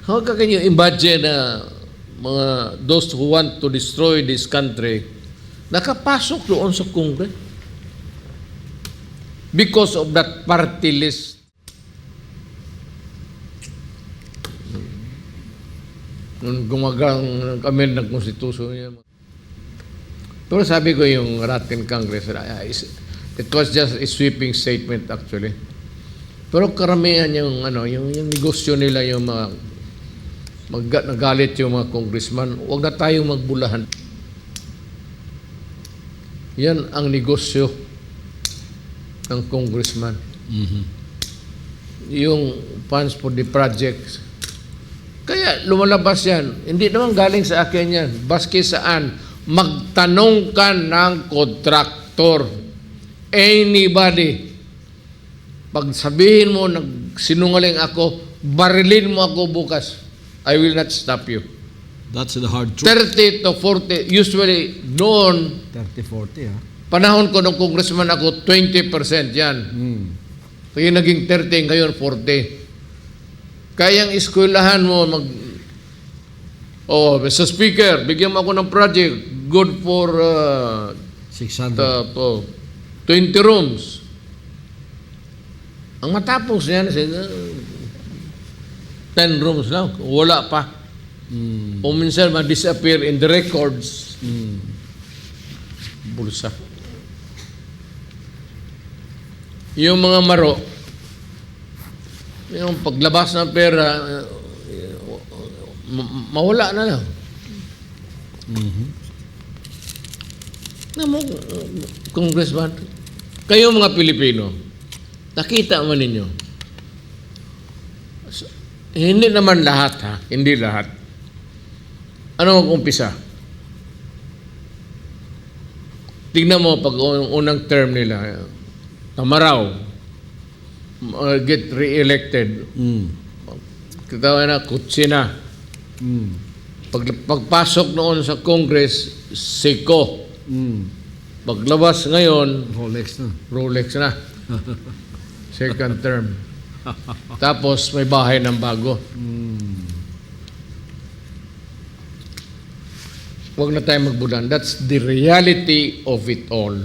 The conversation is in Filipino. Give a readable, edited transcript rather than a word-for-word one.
How can you imagine na those who want to destroy this country nakapasok doon sa Congress because of that party list? Nung gumagang amend ng konstitusyon niya. Pero sabi ko yung Latin Congress, it was just a sweeping statement actually. Pero karamihan yung yung negosyo nila yung nagalit yung mga congressman, huwag na tayong magbulahan. Yan ang negosyo ng congressman. Mm-hmm. Yung funds for the projects. Kaya lumalabas yan. Hindi naman galing sa akin yan. Baski saan, magtanong ka ng kontraktor. Anybody. Pag sabihin mo, sinungaling ako, barilin mo ako bukas. I will not stop you. That's the hard truth. 30 to 40, usually noon, 30-40, ha? panahon ko ng congressman ako, 20% yan. Kaya naging 30, ngayon 40. Kaya ang eskwelahan mo, Mr. Speaker, bigyan mo ako ng project, good for 600. 20 rooms. Ang matapos yan, 10 rooms lang, wala pa. O minsan ma-disappear in the records. Bulsa. Yung mga maro, yung paglabas ng pera, mawala na lang. Congressman, kayo mga Pilipino, nakita mo ninyo, hindi naman lahat ha, hindi lahat. Ano mag-umpisa? Tignan mo pag unang term nila, Tamaraw, get re-elected. Katawa na, Kutsina. Pagpasok noon sa Congress, Seiko. Paglabas ngayon, Rolex na. Second term. Tapos may bahay ng bago. Huwag na tayo magbulan. That's the reality of it all.